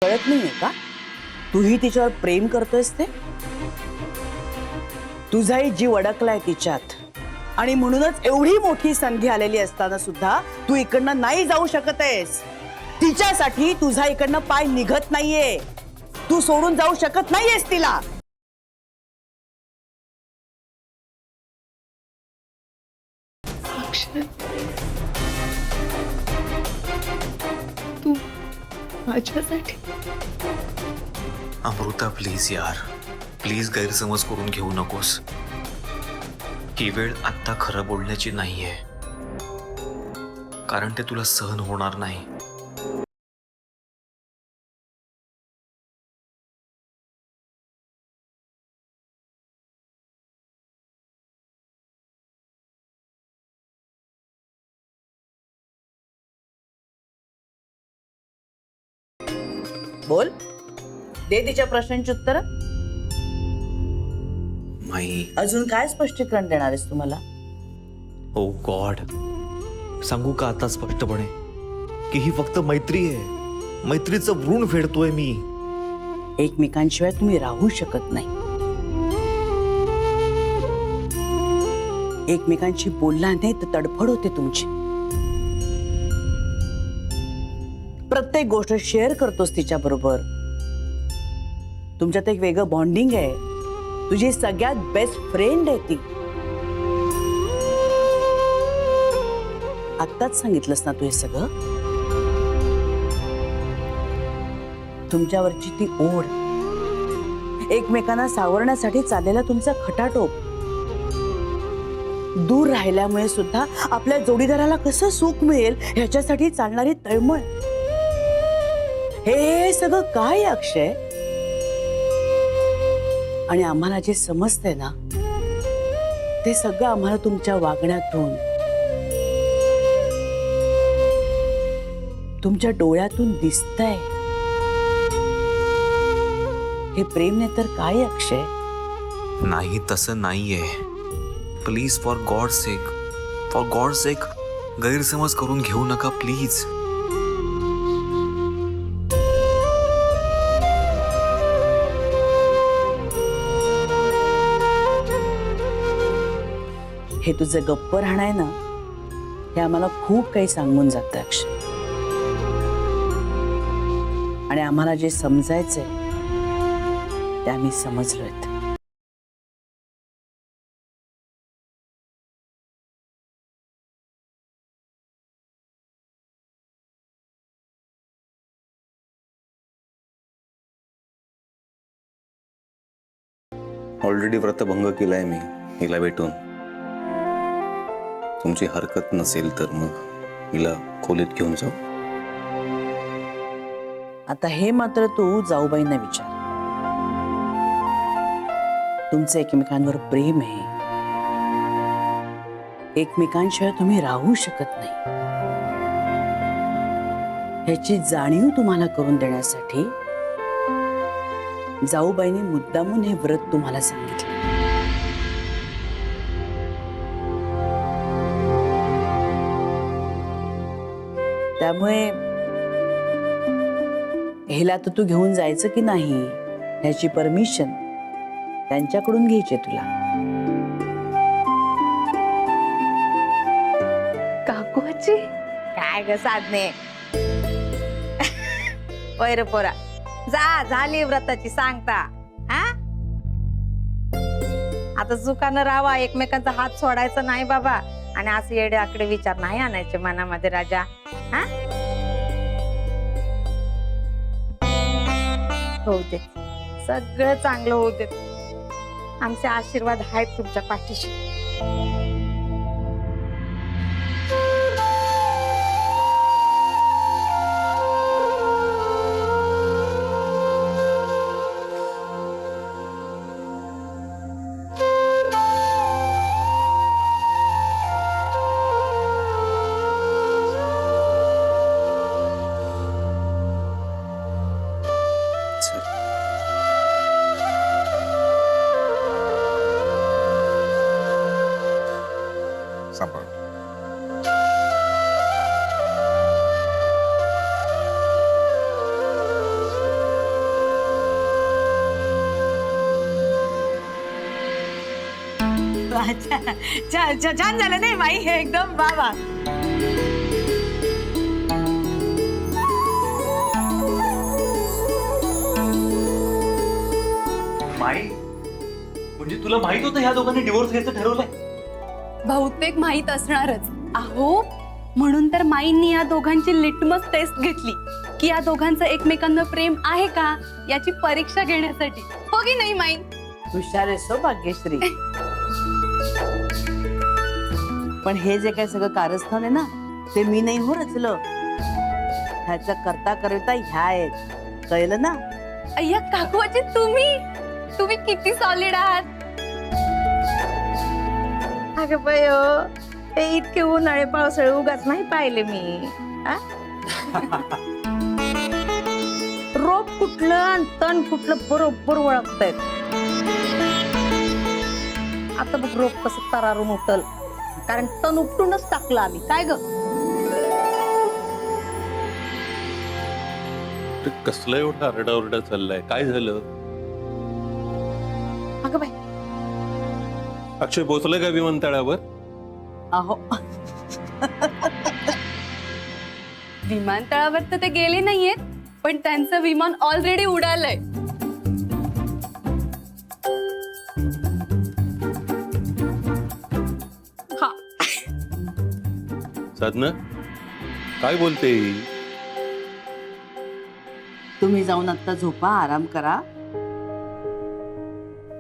कळत नाहीये का? तूही तिच्यावर प्रेम करतोयस ते? तुझाही जीव अडकलाय तिच्यात आणि म्हणूनच एवढी मोठी संधी आलेली असताना सुद्धा तू इकडनं नाही जाऊ शकत आहेस. तिच्यासाठी तुझा इकडनं पाय निघत नाहीये. तू सोडून जाऊ शकत नाहीयेस तिला. अक्षय, तू माझ्यासाठी? अमृता प्लीज यार, प्लीज गैरसमज करून घेऊ नकोस. ही वेळ आत्ता खरं बोलण्याची नाहीये, कारण ते तुला सहन होणार नाही. बोल, दे तिच्या प्रश्नांची उत्तर. माई, अजून काय स्पष्टीकरण देणार आहेस तुम्हाला? ओ गॉड, सांगू का आता स्पष्टपणे की ही फक्त मैत्री आहे. मैत्रीचं ऋण फेडतोय मी. एकमेकांशिवाय तुम्ही राहू शकत नाही. एकमेकांशी बोलला नाही तर तडफड होते तुमची. प्रत्येक गोष्ट शेअर करतोस तिच्या बरोबर. तुमच्यात एक वेगळं बॉन्डिंग आहे. तुझी सगळ्यात बेस्ट फ्रेंड आहे ती. आत्ताच सांगितलंस ना तू हे सगळं? तुमच्यावरची ती ओढ, एकमेकांना सावरण्यासाठी चाललेला तुमचा खटाटोप, दूर राहिल्यामुळे सुद्धा आपल्या जोडीदाराला कसं सुख मिळेल ह्याच्यासाठी चालणारी तळमळ, हे सगळं काय अक्षय? आणि आम्हाला जे समजतंय ना ते सगळं आम्हाला तुमच्या वागण्यातून, तुमच्या डोळ्यातून दिसतंय. हे प्रेम नाही तर काय अक्षय? नाही, तसं नाहीये. प्लीज, फॉर गॉड सेक गैरसमज करून घेऊ नका प्लीज. हे तुझं गप्प राहणं आहे ना, हे आम्हाला खूप काही सांगून जातं अक्षय. आणि आम्हाला जे समजायचंय ते आम्ही समजलोय. ऑलरेडी व्रतभंग केलाय मी हिला भेटून. तुमची हरकत नसेल तर मग हिला खोलीत घेऊन जाऊ. आता हे मात्र तू जाऊबाईंना विचार. तुमचं एकमेकांवर प्रेम आहे. एकमेकांशिवाय तुम्ही राहू शकत नाही ह्याची जाणीव तुम्हाला करून देण्यासाठी जाऊबाईंनी मुद्दामून हे व्रत तुम्हाला सांगितलं. त्यामुळे हिला तर तू घेऊन जायचं की नाही ह्याची परमिशन त्यांच्याकडून घ्यायची तुला. काकूची काय ग साधने? पैर पोरा जा, झाली व्रताची सांगता. हा, आता चुकानं राहावा, एकमेकांचा हात सोडायचा नाही बाबा. आणि असं येडे आकडे विचार नाही आणायचे मनामध्ये राजा. हा, होऊ दे, सगळं चांगलं होऊ दे. आमचे आशीर्वाद आहेत तुमच्या पाठीशी. छान झालं नाही माई हे एकदम वा वा. माई म्हणजे तुला माहित होतं ह्या दोघांनी डिवोर्स घ्यायचं ठरवलंय? बहुतेक माहित असणारच. अहो म्हणून तर माईंनी या दोघांची लिटमस टेस्ट घेतली की या दोघांचं एकमेकांवर प्रेम आहे का याची परीक्षा घेण्यासाठी. हो की नाही माई? हुशार आहेस हो भाग्यश्री. पण हे जे काय सगळं कारस्थान आहे ना ते मी नाही हो रचलं. ह्याचा करता करता ह्या आहेत कळलं ना. अय्या काकूची तुम्ही किती सॉलिड आहात. अगं बाय ते इतके उन्हाळे पावसाळे उगाच नाही पाहिले मी. आ? रोप कुठलं आणि तण कुठलं बरोबर ओळखतायत. आता बघ रोप कसं तरारून उठल कारण तण उपटूनच टाकलं आम्ही. काय ग कसलं एवढं आरडाओरडा चाललाय? काय झालं? अगं बाई अक्षय पोहोचलाय का विमानतळावर? अहो विमानतळावर तर ते गेले नाहीयेत पण त्यांचं विमान ऑलरेडी उडालंय. हा साधना काय बोलते ही? तुम्ही जाऊन आता झोपा आराम करा.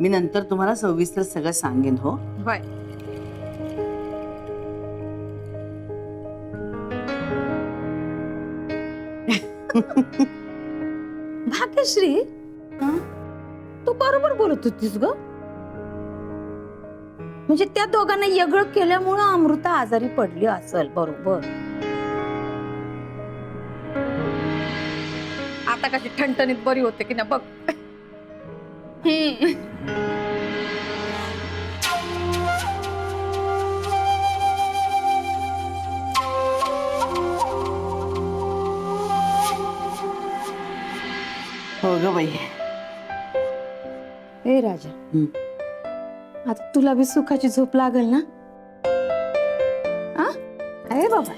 मी नंतर तुम्हाला सविस्तर सगळं सांगेन हो. होय भाग्यश्री तू बरोबर बोलत होतीस ग. म्हणजे त्या दोघांना वेगळं केल्यामुळं अमृता आजारी पडली असेल. बरोबर. आता कशी ठणठणीत बरी होते की ना बघ. हो ग बाई. ए राजा आता तुला बी सुखाची झोप लागल ना. अरे बाबा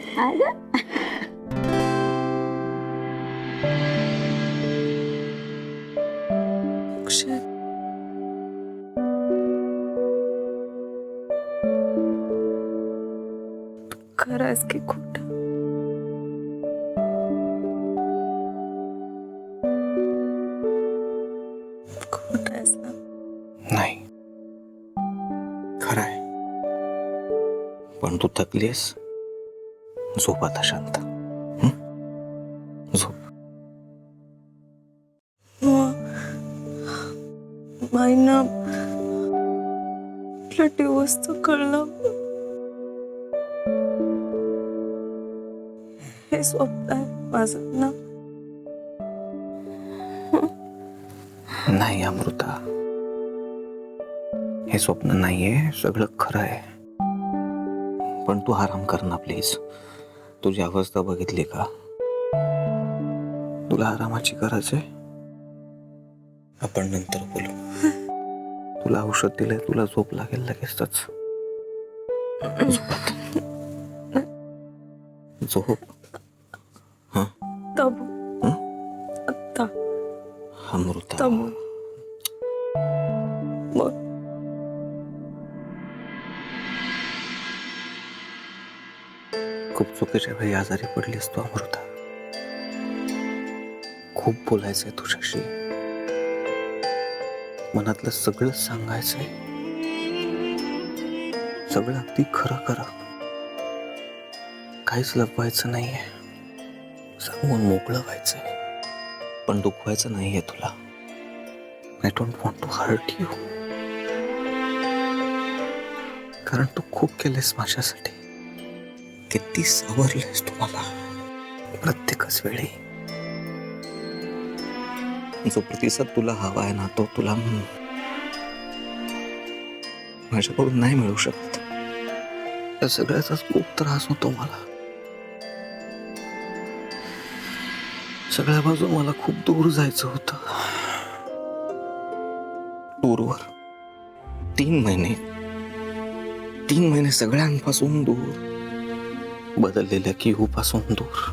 खरंच की खोट? नाही खरंय. पण तू थकलीस. झोप आता शांत. झोप. माईना डिवोर्सचं कळलं. हे स्वप्न आहे माझं ना. नाही अमृता हे स्वप्न नाहीये. सगळं खरं आहे. पण तू आराम कर ना प्लीज. तुझी अवस्था बघितली का? तुला आरामाची गरज आहे. आपण नंतर बोलू. तुला औषध दिलंय. तुला झोप लागेल लगेचच. झोप. हा आता अमृता खूप चुकीच्या वेळी आजारी पडलीस तू अमृता. खूप बोलायचंय तुझ्याशी. मनातलं सगळं सांगायचंय. सगळं अगदी खरं खरं. काहीच लपवायचं नाहीये. सांगून मोकळं व्हायचंय. पण दुखवायचं नाहीये तुला. I don't want to hurt you. कारण तू खूप केलेस माझ्यासाठी. किती सावरलेस तू मला प्रत्येकच वेळी. जो प्रतिसाद तुला हवा आहे ना तो तुला माझ्याकडून नाही मिळू शकत. या सगळ्याचाच खूप त्रास होतो मला. सगळ्या बाजून मला खूप दूर जायचं होतं. दूरवर 3 महिने 3 महिने सगळ्यांपासून दूर, बदललेल्या किहूपासून दूर,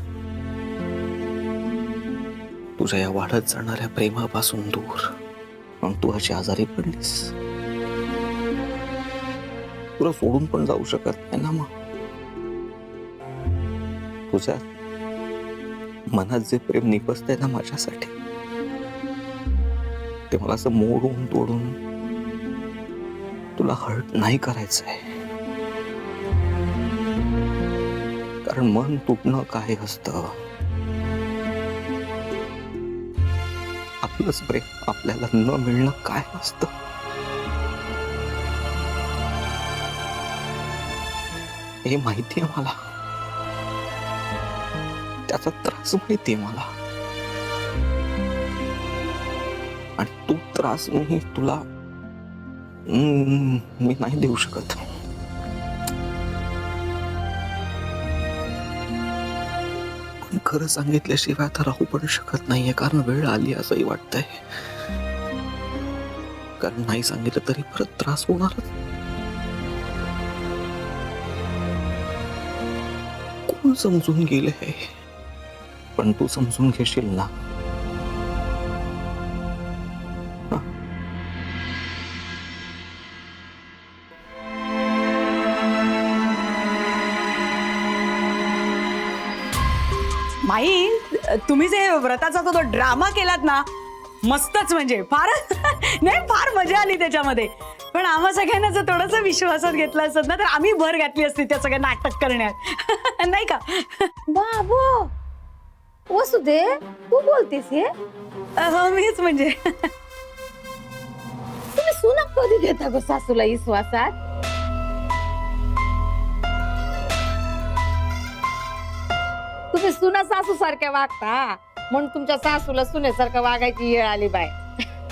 तुझ्या या वाढत जाणाऱ्या प्रेमापासून दूर. आणि तू अशी आजारी पडलीस, तुला सोडून पण जाऊ शकत नाही ना. मग तुझ्या मनात जे प्रेम निपजतंय ना माझ्यासाठी, ते मला असं मोडून तोडून तुला हर्ट नाही करायचंय. कारण मन तुटणं काय असतं, आपलंच प्रेम आपल्याला न मिळणं काय असतं. हे माहितीये मला, त्याचा त्रास माहितीये मला. आणि तो त्रास मी तुला मी नाही देऊ शकत. पण खरं सांगितल्याशिवाय आता राहू पण शकत नाहीये, कारण वेळ आली असंही वाटतंय. कारण नाही सांगितलं तरी परत त्रास होणारच. कोण समजून गेले हे, पण तू समजून घेशील ना. माई, तुम्ही जे व्रताचा तो ड्रामा केलात ना, मस्तच. म्हणजे फार नाही, फार मजा आली त्याच्यामध्ये. पण आम्हा सगळ्यांना जर थोडंसं विश्वासात घेतलं असत ना, तर आम्ही भर घातली असती त्या सगळ्या नाटक करण्यात. नाही का बाबू, वसुदे, तू बोलतेस हे? मीच म्हणजे. तुम्ही सुना कधी घेता गो सासूला विश्वासात? तुम्ही सुना सासू सारख्या वागता, म्हणून तुमच्या सासूला सुनेसारखं वागायची वेळ आली बाय.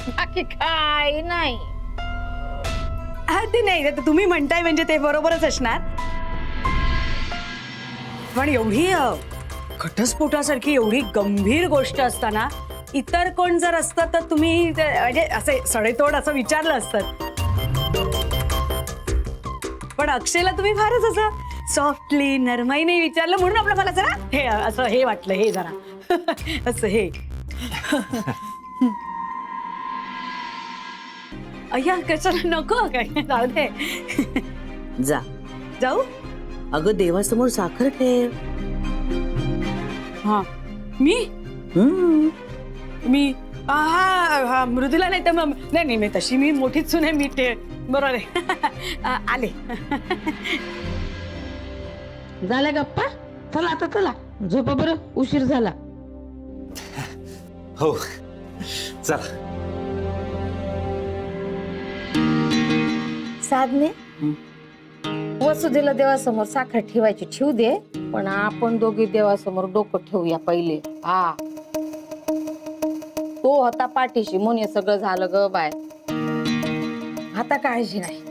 बाकी काय नाही. ते नाही, ते तुम्ही म्हणताय म्हणजे ते बरोबरच असणार. पण एवढी घटस्फोटासारखी एवढी गंभीर गोष्ट असताना इतर कोण जर असतं तर तुम्ही म्हणजे असे सडेतोड असं विचारलं असतं. पण अक्षयला तुम्ही फारच असं सॉफ्टली नरमाईने विचारलं, म्हणून आपलं मला जरा हे असं हे वाटलं, हे जरा असं हे. अय्या, कशाला, नको काय, जाऊ दे. जा, जाऊ. अगं देवासमोर साखर ठेव. हा, मी हा मृदुला नाही तर मग नाही, मी तशी मी मोठीच सुने, मी ते बरोबर आहे. आले. झाल्या गप्पा? चला आता, चला झोपा बरं, उशीर झाला. हो, चला. साधने, वसुदेला देवासमोर साखर ठेवायची ठेवू दे, पण आपण दोघी देवासमोर डोकं ठेवूया पहिले. हा, तो होता पाठीशी म्हणून हे सगळं झालं ग बाय. आता काळजी नाही.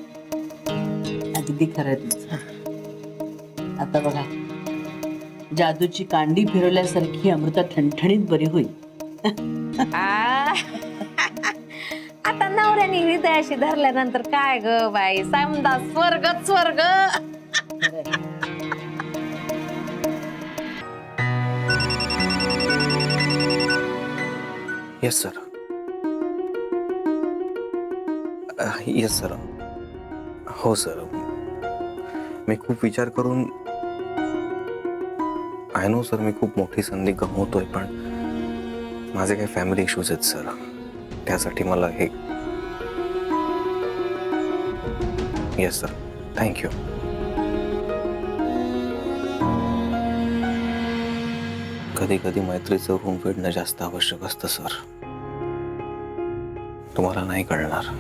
अगदी खरं तुझं. आता बघा, जादूची कांडी फिरवल्यासारखी अमृता ठणठणीत बरी होईल. आता नवऱ्याने हृदयाशी धरल्यानंतर काय ग बाई, समजा स्वर्गच स्वर्ग. Yes sir. Yes sir. हो सर, मी खूप विचार करून, आय नो सर, मी खूप मोठी संधी गमावतोय, पण माझे काही फॅमिली इश्यूज आहेत सर. त्यासाठी मला हे. Yes sir, thank you. कधी कधी मैत्रीचं ऋण फेडणं जास्त आवश्यक असतं सर. तुम्हाला नाही कळणार.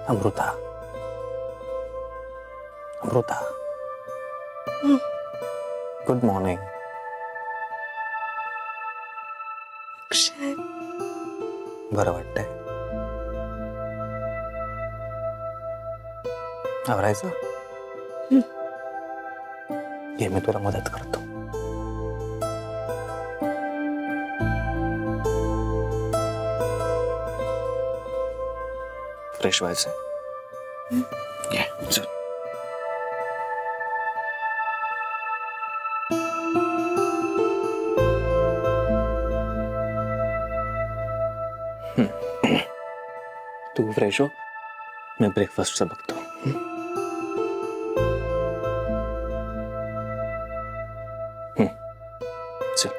Amruta, Amruta, good morning. बरं वाटतंय? आवरायचं? ये मी तुला मदत करतो. फ्रेश व्हायचंय. ये, चल. तू फ्रेश हो, मी ब्रेकफास्टचं बघतो. चल.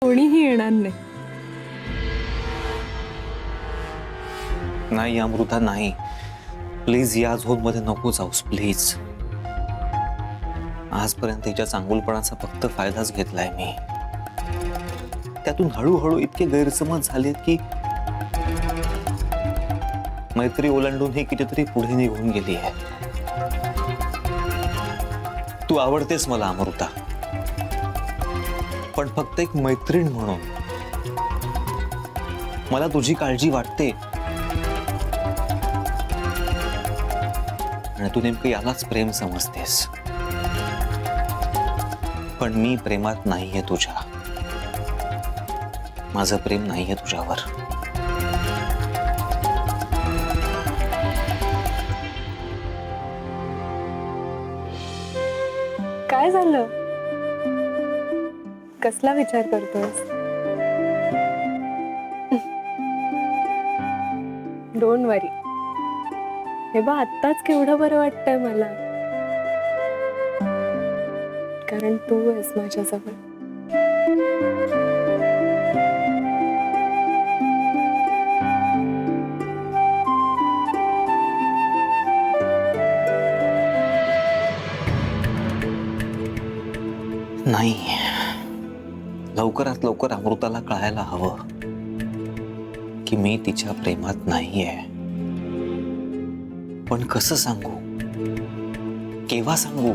कोणीही येणार नाही. नाही अमृता, नाही. प्लीज या झोन मध्ये नको जाऊस, प्लीज. आजपर्यंत तिच्या चांगुलपणाचा फक्त फायदाच घेतलाय मी. त्यातून हळूहळू इतके गैरसमज झालेत की मैत्री ओलांडून ही कितीतरी पुढे निघून गेली आहे. तू आवडतेस मला अमृता, पण फक्त एक मैत्रीण म्हणून. मला तुझी काळजी वाटते आणि तू नेमकं यालाच प्रेम समजतेस. पण मी प्रेमात नाहीये तुझ्या. माझं प्रेम नाहीये तुझ्यावर. काय झालं? कसला विचार करतोस? डोंट वरी. हे बा, आत्ताच केवढं बरं वाटतंय मला, कारण तू आहेस माझ्याजवळ. नाही, लवकरात लवकर अमृताला कळायला हवं की मी तिच्या प्रेमात नाहीये. पण कसं सांगू, केव्हा सांगू?